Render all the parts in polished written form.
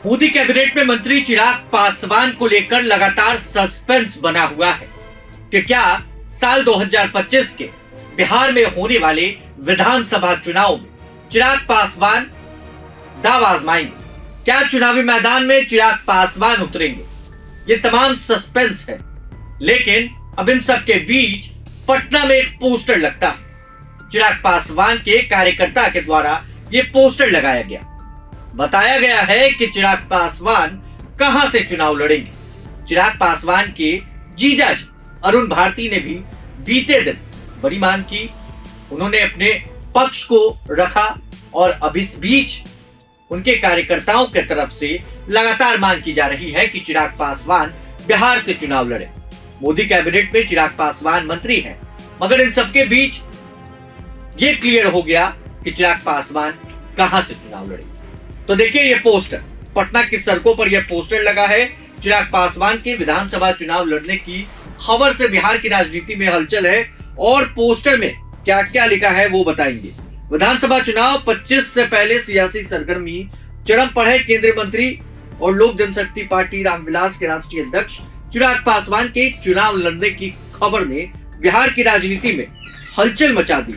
Modi cabinet में मंत्री चिराग पासवान को लेकर लगातार सस्पेंस बना हुआ है कि क्या साल 2025 के बिहार में होने वाले विधानसभा चुनाव में चिराग पासवान दाव आजमाएंगे, क्या चुनावी मैदान में चिराग पासवान उतरेंगे। ये तमाम सस्पेंस है, लेकिन अब इन सब के बीच पटना में एक पोस्टर लगता है। चिराग पासवान के कार्यकर्ता के द्वारा ये पोस्टर लगाया गया। बताया गया है कि चिराग पासवान कहां से चुनाव लड़ेंगे। चिराग पासवान के जीजाजी अरुण भारती ने भी बीते दिन बड़ी मांग की। उन्होंने अपने पक्ष को रखा और अब इस बीच उनके कार्यकर्ताओं की तरफ से लगातार मांग की जा रही है कि चिराग पासवान बिहार से चुनाव लड़े। मोदी कैबिनेट में चिराग पासवान मंत्री हैं, मगर इन सबके बीच ये क्लियर हो गया कि चिराग पासवान कहां से चुनाव लड़े। तो देखिए ये पोस्टर, पटना की सड़कों पर यह पोस्टर लगा है। चिराग पासवान के विधानसभा चुनाव लड़ने की खबर से बिहार की राजनीति में हलचल है और पोस्टर में क्या क्या लिखा है वो बताएंगे। विधानसभा चुनाव 25 से पहले सियासी सरगर्मी चरम पर है। केंद्रीय मंत्री और लोक जनशक्ति पार्टी रामविलास के राष्ट्रीय अध्यक्ष चिराग पासवान के चुनाव लड़ने की खबर ने बिहार की राजनीति में हलचल मचा दी।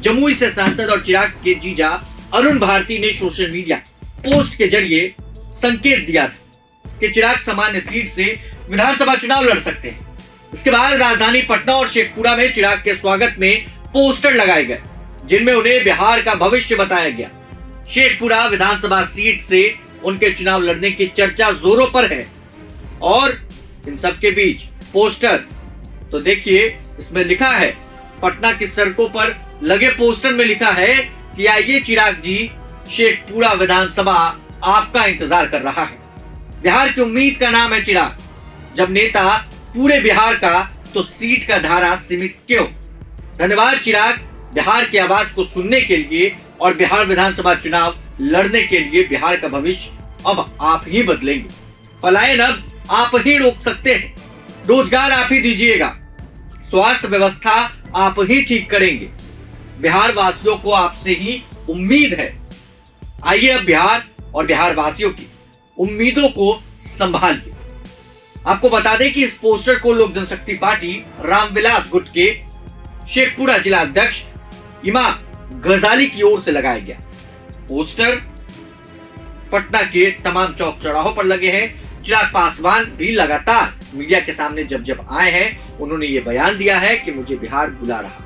जमुई से सांसद और चिराग के जीजा अरुण भारती ने सोशल मीडिया पोस्ट के जरिए संकेत दिया था कि चिराग सामान्य सीट से विधानसभा चुनाव लड़ सकते हैं। इसके बाद राजधानी पटना और शेखपुरा में चिराग के स्वागत में पोस्टर लगाए गए, जिनमें उन्हें बिहार का भविष्य बताया गया। शेखपुरा विधानसभा सीट से उनके चुनाव लड़ने की चर्चा जोरों पर है और इन सबके बीच पोस्टर, तो देखिए इसमें लिखा है, पटना की सड़कों पर लगे पोस्टर में लिखा है कि आइए चिराग जी, शेखपुरा विधानसभा आपका इंतजार कर रहा है। बिहार की उम्मीद का नाम है चिराग। जब नेता पूरे बिहार का तो सीट का धारा सीमित क्यों। धन्यवाद चिराग, बिहार की आवाज को सुनने के लिए और बिहार विधानसभा चुनाव लड़ने के लिए। बिहार का भविष्य अब आप ही बदलेंगे। पलायन अब आप ही रोक सकते हैं। रोजगार आप ही दीजिएगा। स्वास्थ्य व्यवस्था आप ही ठीक करेंगे। बिहार वासियों को आपसे ही उम्मीद है। आइए अब बिहार और बिहार वासियों की उम्मीदों को संभालिए। आपको बता दें कि इस पोस्टर को लोक जनशक्ति पार्टी रामविलास गुट के शेखपुरा जिला अध्यक्ष इमाम गजाली की ओर से लगाया गया। पोस्टर पटना के तमाम चौक चौराहों पर लगे हैं। चिराग पासवान भी लगातार मीडिया के सामने जब आए हैं, उन्होंने ये बयान दिया है कि मुझे बिहार बुला रहा।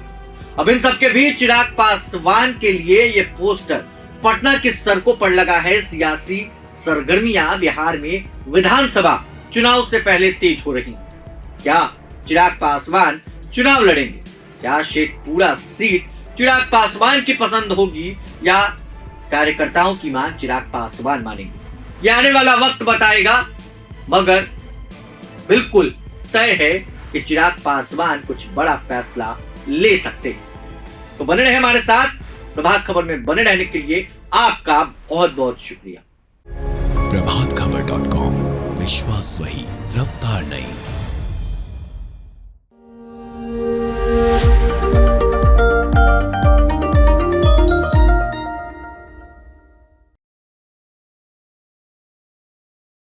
अब इन सबके बीच चिराग पासवान के लिए ये पोस्टर पटना की सड़कों पर लगा है। सियासी सरगर्मियां बिहार में विधानसभा चुनाव से पहले तेज हो रही। क्या चिराग पासवान चुनाव लड़ेंगे? क्या शेखपुरा सीट चिराग पासवान की पसंद होगी या कार्यकर्ताओं की मांग चिराग पासवान मानेंगे? यह आने वाला वक्त बताएगा, मगर बिल्कुल तय है कि चिराग पासवान कुछ बड़ा फैसला ले सकते हैं। तो बने रहे हमारे साथ। प्रभात खबर में बने रहने के लिए आपका बहुत बहुत शुक्रिया। प्रभातखबर.com, विश्वास वही, रफ्तार नहीं।